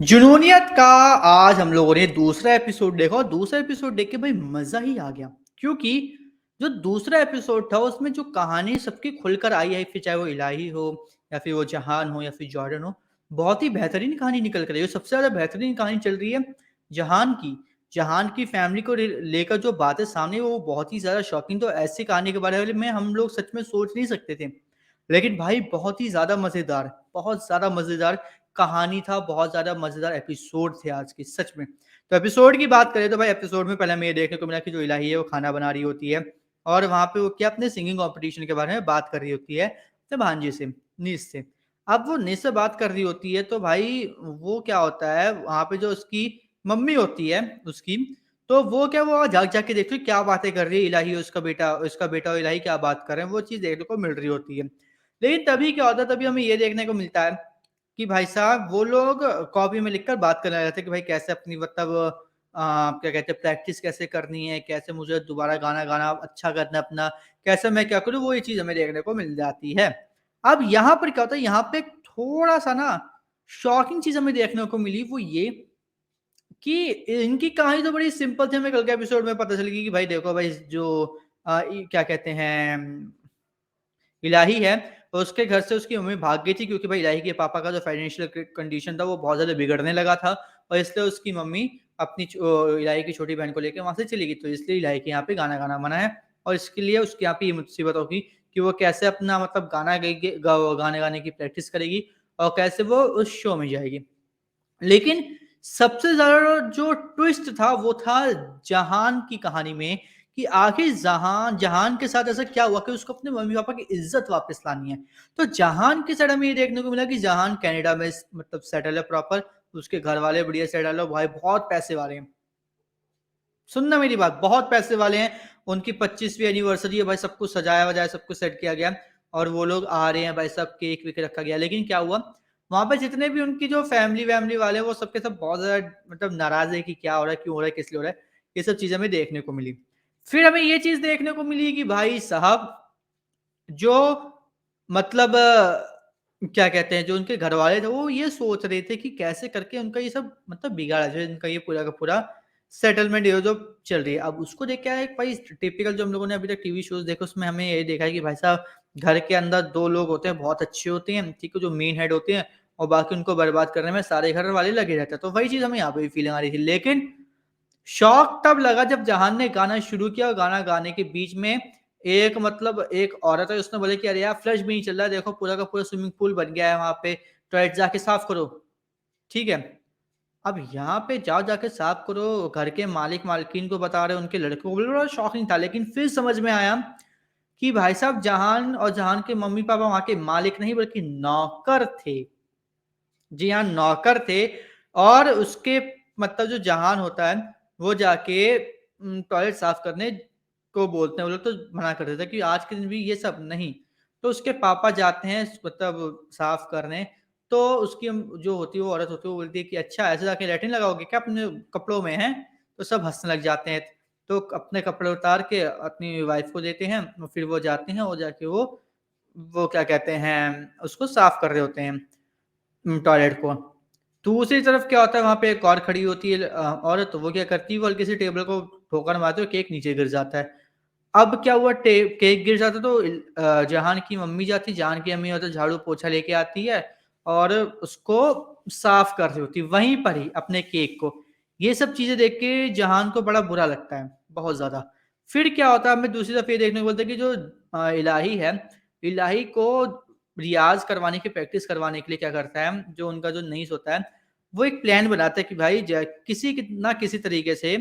जुनूनियत का आज हम लोगों ने दूसरा एपिसोड देखा और दूसरा एपिसोड देख के भाई मज़ा ही आ गया। क्योंकि जो दूसरा एपिसोड था उसमें जो कहानी सबकी खुलकर आई है, फिर चाहे वो इलाही हो या फिर वो जहान हो या फिर जॉर्डन हो, बहुत ही बेहतरीन कहानी निकल कर आई है। सबसे ज़्यादा बेहतरीन कहानी चल रही है जहान की। जहान की फैमिली को लेकर जो बातें सामने वो बहुत ही ज़्यादा शॉकिंग, तो ऐसी कहानी के बारे में हम लोग सच में सोच नहीं सकते थे। लेकिन भाई बहुत ज़्यादा मज़ेदार कहानी था, बहुत ज़्यादा मज़ेदार एपिसोड थे आज के सच में। तो एपिसोड की बात करें तो भाई एपिसोड में पहले हमें ये देखने को मिला कि जो इलाही है वो खाना बना रही होती है और वहाँ पे वो क्या अपने सिंगिंग कॉम्पिटिशन के बारे में बात कर रही होती है अपने भांजे से, नीस से। अब वो नीस से बात कर रही होती है तो भाई वो क्या होता है वहाँ पे जो उसकी मम्मी होती है उसकी, तो वो क्या वो जाग-जाग के देखती है क्या बातें कर रही है इलाही और उसका बेटा और इलाही क्या बात कर रहे हैं, वो चीज़ देखने को मिल रही होती है। लेकिन तभी क्या होता है, तभी हमें ये देखने को मिलता है कि भाई साहब वो लोग कॉपी में लिखकर बात करने लगे थे कि भाई कैसे अपनी मतलब क्या कहते हैं प्रैक्टिस कैसे करनी है, कैसे मुझे दोबारा गाना गाना अच्छा करना है अपना, कैसे मैं क्या करूँ, वो ये चीज़ हमें देखने को मिल जाती है। अब यहाँ पर क्या होता है, यहाँ पे थोड़ा-सा ना शॉकिंग चीज़ हमें देखने को मिली, वो ये कि इनकी कहानी तो बड़ी सिंपल थी, हमें कल के एपिसोड में पता चल गई कि भाई देखो भाई जो क्या कहते हैं इलाही है, तो उसके घर से उसकी मम्मी भाग गई थी क्योंकि भाई इलाही के पापा का जो फाइनेंशियल कंडीशन था वो बहुत ज़्यादा बिगड़ने लगा था और इसलिए उसकी मम्मी अपनी इलाही की छोटी बहन को लेके वहाँ से चली गई। तो इसलिए इलाही के यहाँ पे गाना गाना मना है और इसके लिए उसके यहाँ पे ये मुसीबत होगी कि वो कैसे अपना मतलब गाने गाने की प्रैक्टिस करेगी और कैसे वो उस शो में जाएगी। लेकिन सबसे ज़्यादा जो ट्विस्ट था वो था जहान की कहानी में कि आखिर जहान के साथ ऐसा क्या हुआ कि उसको अपने मम्मी-पापा की इज़्ज़त वापस लानी है। तो जहान के साइड हमें ये देखने को मिला कि जहान कनाडा में मतलब सेटल है प्रॉपर, उसके घर वाले बढ़िया सेटल है, भाई बहुत पैसे वाले हैं। सुनना मेरी बात, बहुत पैसे वाले हैं, उनकी 25वीं एनिवर्सरी है भाई, सब कुछ सजाया-वजाया, सब कुछ सेट किया गया और वो लोग आ रहे हैं भाई साहब, केक-वेक रखा गया। लेकिन क्या हुआ, वहाँ पे जितने भी उनकी जो फैमिली-वैमिली वाले हैं, वो सब के सब बहुत ज़्यादा मतलब नाराज़ है कि क्या हो रहा है, क्यों हो रहा है, किस लिए हो रहा है, ये सब चीज़ें हमें देखने को मिली। फिर हमें ये चीज़ देखने को मिली कि भाई साहब जो मतलब क्या कहते हैं, जो उनके घरवाले थे, वो ये सोच रहे थे कि कैसे करके उनका ये सब मतलब बिगाड़ा जाए, इनका ये पूरा का पूरा सेटलमेंट ये जो चल रही है। अब उसको देख के आया एक भाई टिपिकल जो हम लोगों ने अभी तक टीवी शोज़ देखे, उसमें हमें ये देखा है कि भाई साहब घर के अंदर 2 लोग होते हैं, बहुत अच्छे होते हैं, ठीक है, जो मेन हेड होते हैं और बाकी उनको बर्बाद करने में सारे घर वाले लगे रहते हैं। तो वही चीज़ हमें यहाँ पे भी फीलिंग आ रही थी। लेकिन शॉक तब लगा जब जहान ने गाना शुरू किया और गाना गाने के बीच में एक मतलब एक औरत है, उसने बोला कि अरे यार फ्लश भी नहीं चल रहा है, देखो पूरा का पूरा स्विमिंग पूल बन गया है वहाँ पे, टॉयलेट जाके साफ करो, ठीक है। अब यहाँ पे जाओ जाके साफ करो, घर के मालिक-मालकिन को बता रहे हो, उनके लड़कों को, बड़ा शॉकिंग था। लेकिन फिर समझ में आया कि भाई साहब जहान और जहान के मम्मी-पापा वहाँ के मालिक नहीं बल्कि नौकर थे। जी हाँ, नौकर थे और उसके मतलब जो जहान होता है, वो जाके टॉयलेट साफ करने को बोलते हैं, वो लोग तो मना कर देते हैं कि आज के दिन भी ये सब नहीं। तो उसके पापा जाते हैं मतलब साफ करने, तो उसकी जो होती है वो औरत होती है, वो बोलती है कि अच्छा ऐसे जाके लैट्रिन लगाओगे क्या अपने कपड़ों में हैं? तो सब हँसने लग जाते हैं। तो अपने कपड़े उतार के अपनी वाइफ़ को देते हैं और फिर वो जाते हैं और जाके वो क्या कहते हैं, उसको साफ कर रहे होते हैं। टॉयलेट को। दूसरी तरफ क्या होता है वहाँ पे एक और खड़ी होती है औरत, तो वो क्या करती है वो हल्की सी टेबल को ठोकर मारती है और केक नीचे गिर जाता है। अब क्या हुआ केक गिर जाता है तो जहान की मम्मी जाती है, जहान की मम्मी मतलब झाड़ू पोछा लेके आती है और उसको साफ कर रही होती है वहीं पर ही अपने केक को। ये सब चीज़ें देख के जहान को बड़ा बुरा लगता है, बहुत ज़्यादा। फिर क्या होता है हमें दूसरी तरफ ये देखने को मिलता है कि जो इलाही है, इलाही को रियाज़ करवाने की प्रैक्टिस करवाने के लिए क्या करता है, जो उनका जो नईस होता है, वो एक प्लान बनाता है कि भाई किसी ना किसी तरीके से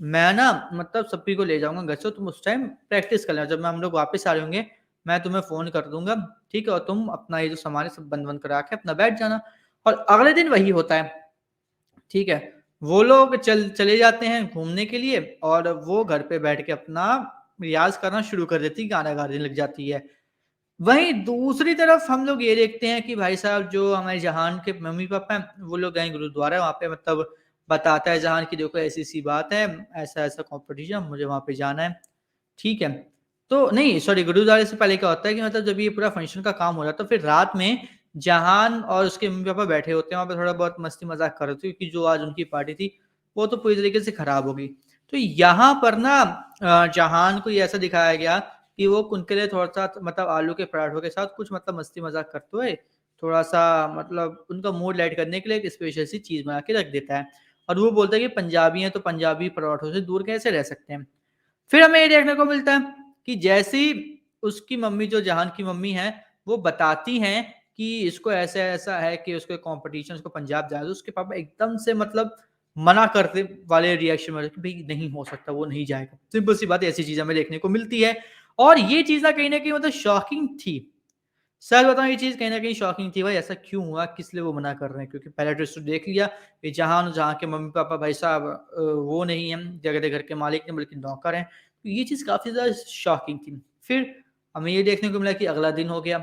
मैं ना मतलब सभी को ले जाऊँगा घर से, तुम उस टाइम प्रैक्टिस कर लेना। जब हम लोग वापस आ रहे होंगे, मैं तुम्हें फ़ोन कर दूँगा, ठीक है? और तुम अपना ये जो सामान है सब बंद-वंद करा के अपना बैठ जाना। और अगले दिन वही होता है, ठीक है? वो लोग चले जाते हैं घूमने के लिए और वो घर पे बैठ के अपना रियाज़ करना शुरू कर देती है, गाना गाने लग जाती है। वहीं दूसरी तरफ हम लोग ये देखते हैं कि भाई साहब जो हमारे जहान के मम्मी-पापा हैं, वो लोग गए गुरुद्वारा, वहाँ पे मतलब बताता है जहान कि देखो ऐसी-ऐसी बात है, ऐसा-ऐसा कॉम्पिटिशन मुझे वहाँ पे जाना है, ठीक है। तो नहीं सॉरी गुरुद्वारे से पहले क्या होता है कि मतलब जब ये पूरा फंक्शन का काम हो रहा है तो फिर रात में जहान और उसके मम्मी-पापा बैठे होते हैं, वहाँ पे थोड़ा बहुत मस्ती मज़ाक कर रहे होते हैं क्योंकि जो आज उनकी पार्टी थी, वो तो पूरी तरीके से खराब हो गई। तो यहाँ पर ना जहान को ये ऐसा दिखाया गया कि वो उनके लिए थोड़ा-सा मतलब आलू के पराठों के साथ कुछ मतलब मस्ती मज़ाक करते हुए, थोड़ा-सा मतलब उनका मूड लाइट करने के लिए एक स्पेशल सी चीज़ बना के रख देता है। और वो बोलता है कि पंजाबी हैं, तो पंजाबी पराठों से दूर कैसे रह सकते हैं? फिर हमें ये देखने को मिलता है कि जैसे ही उसकी मम्मी जो जहान की मम्मी हैं, वो बताती हैं कि इसको ऐसा-ऐसा है कि उसको कॉम्पिटिशन उसको पंजाब जाना है, तो उसके पापा एकदम से मतलब मना करते वाले रिएक्शन में कि भई नहीं हो सकता, वो नहीं जाएगा। सिंपल सी बात है, ऐसी चीज़ हमें देखने को मिलती है और ये चीज़ ना कहीं न कहीं मतलब शॉकिंग थी। सच बताऊँ ये चीज़ कहीं न कहीं शॉकिंग थी भाई ऐसा क्यों हुआ? किस लिए वो मना कर रहे हैं? क्योंकि पहला ट्विस्ट तो देख लिया कि जहाँ के मम्मी-पापा भाई साहब वो नहीं हैं, क्या कहते हैं घर के मालिक नहीं बल्कि नौकर हैं। तो ये चीज़ काफ़ी ज़्यादा शॉकिंग थी। फिर हमें ये देखने को मिला कि अगला दिन हो गया,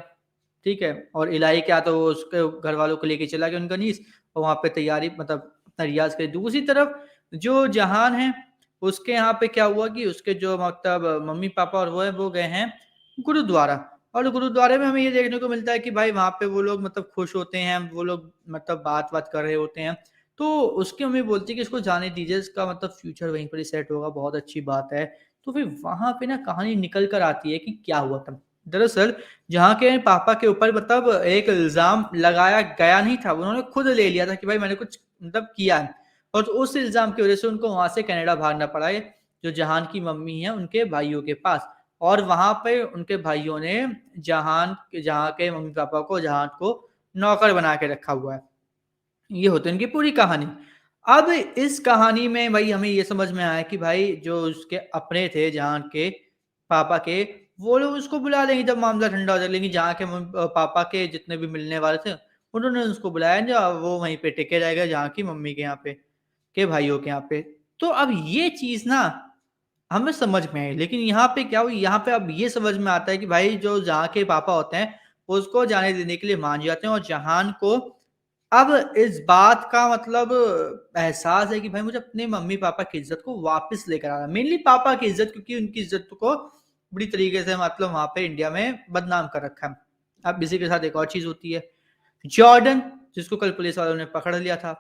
ठीक है? और इलाही क्या तो वो उसके घरवालों को लेके चला गया उनका नीस और वहाँ पे तैयारी मतलब अपना रियाज़ करे। दूसरी तरफ जो जहान है, उसके यहाँ पे क्या हुआ कि उसके जो मतलब मम्मी-पापा और वो है, वो गए हैं गुरुद्वारा। और गुरुद्वारे में हमें ये देखने को मिलता है कि भाई वहाँ पे वो लोग मतलब खुश होते हैं, वो लोग मतलब बात-वात कर रहे होते हैं। तो उसकी मम्मी बोलती है कि इसको जाने दीजिए, इसका मतलब फ्यूचर वहीं पर ही सेट होगा, बहुत अच्छी बात है। तो फिर वहाँ पे ना कहानी निकल कर आती है कि क्या हुआ था। दरअसल जहाँ के पापा के ऊपर मतलब एक इल्ज़ाम लगाया गया नहीं था, उन्होंने खुद ले लिया था कि भाई मैंने कुछ मतलब किया है। और उस इल्ज़ाम की वज़ह से उनको वहाँ से कनाडा भागना पड़ा है, जो जहान की मम्मी हैं उनके भाइयों के पास। और वहाँ पे उनके भाइयों ने जहाँ के मम्मी-पापा को जहान को नौकर बना के रखा हुआ है। ये होती है इनकी पूरी कहानी। अब इस कहानी में भई हमें ये समझ में आया कि भाई जो उसके अपने थे जहान के पापा के, वो लोग उसको बुला लेंगे जब मामला ठंडा हो जाएगा। लेकिन जहाँ के पापा के जितने भी मिलने वाले थे, उन्होंने उसको बुलाया नहीं और वो वहीं पे टिके रहेगा जहाँ की मम्मी के यहाँ पे, के भाइयों के यहाँ पे। तो अब ये चीज़ ना हमें समझ में आई। लेकिन यहाँ पे क्या हुआ, यहाँ पे अब ये समझ में आता है कि भाई जो जहाँ के पापा होते हैं, उसको जाने देने के लिए मान जाते हैं और जहान को अब इस बात का मतलब एहसास है कि भाई मुझे अपने मम्मी-पापा की इज़्ज़त को वापस लेकर आना है। मेनली पापा की इज़्ज़त क्योंकि उनकी इज़्ज़त को बुरी तरीके से मतलब वहाँ पे इंडिया में बदनाम कर रखा है। अब इसी के साथ एक और चीज़ होती है, जॉर्डन जिसको कल पुलिस वालों ने पकड़ लिया था।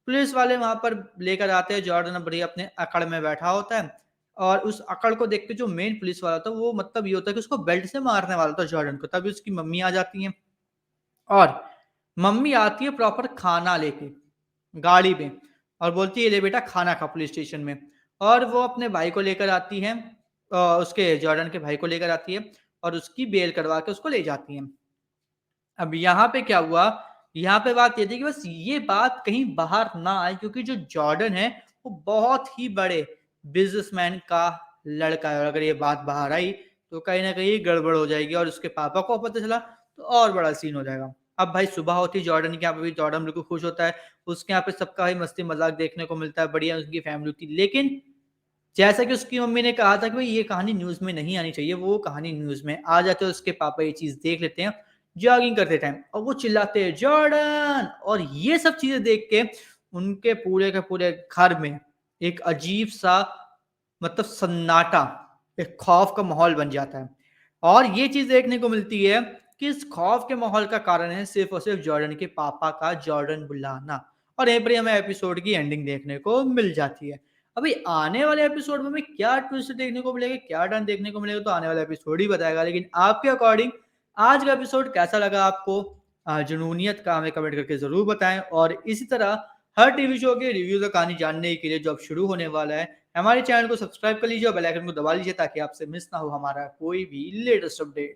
पुलिस वाले वहाँ पर लेकर आते हैं, जॉर्डन अब बढ़िया अपने अकड़ में बैठा होता है और उस अकड़ को देख के जो मेन पुलिस वाला था वो मतलब ये होता है कि उसको बेल्ट से मारने वाला था जॉर्डन को, तभी उसकी मम्मी आ जाती हैं और मम्मी आती है प्रॉपर खाना लेके, गाड़ी में और बोलती है, "ले बेटा खाना खा पुलिस स्टेशन में।" और वो अपने भाई को लेकर आती हैं उसके जॉर्डन के भाई को लेकर आती है और उसकी बेल करवा के उसको ले जाती हैं। अब यहाँ पे क्या हुआ, यहाँ पे बात ये थी कि बस ये बात कहीं बाहर ना आए क्योंकि जो जॉर्डन है, वो बहुत ही बड़े बिज़नेसमैन का लड़का है और अगर ये बात बाहर आई, तो कहीं न कहीं गड़बड़ हो जाएगी और उसके पापा को पता चला, तो और बड़ा सीन हो जाएगा। अब भाई सुबह होती है जॉर्डन के यहाँ पे भी जॉर्डन बिल्कुल खुश होता है, उसके यहाँ पे सबका ही मस्ती-मज़ाक देखने को मिलता है, बढ़िया उसकी फैमिली होती है। लेकिन जैसा कि उसकी मम्मी ने कहा था कि भई ये कहानी न्यूज़ में नहीं आनी चाहिए, वो कहानी न्यूज़ में आ जाती है, उसके पापा ये चीज़ देख लेते हैं, जॉगिंग करते टाइम और वो चिल्लाते हैं जॉर्डन और ये सब चीज़ें देख के उनके पूरे के पूरे घर में एक अजीब-सा मतलब सन्नाटा, एक खौफ का माहौल बन जाता है। और ये चीज़ देखने को मिलती है कि इस खौफ के माहौल का कारण है सिर्फ़ और सिर्फ़ जॉर्डन के पापा का जॉर्डन बुलाना और यहीं पर ही हमें एपिसोड की एंडिंग देखने को मिल जाती है। अभी आने वाले एपिसोड में हमें क्या ट्विस्ट देखने को मिलेगा, क्या टर्न देखने को मिलेगा तो आने वाला एपिसोड ही बताएगा। लेकिन आपके अकॉर्डिंग आज का एपिसोड कैसा लगा आपको? जुनूनियत का हमें कमेंट करके ज़रूर बताएँ और इसी तरह हर टीवी शो के रिव्यूज़ और कहानी जानने के लिए जो अब शुरू होने वाला है, हमारे चैनल को सब्सक्राइब कर लीजिए और बेल आइकन को दबा लीजिए ताकि आपसे मिस ना हो हमारा कोई भी लेटेस्ट अपडेट।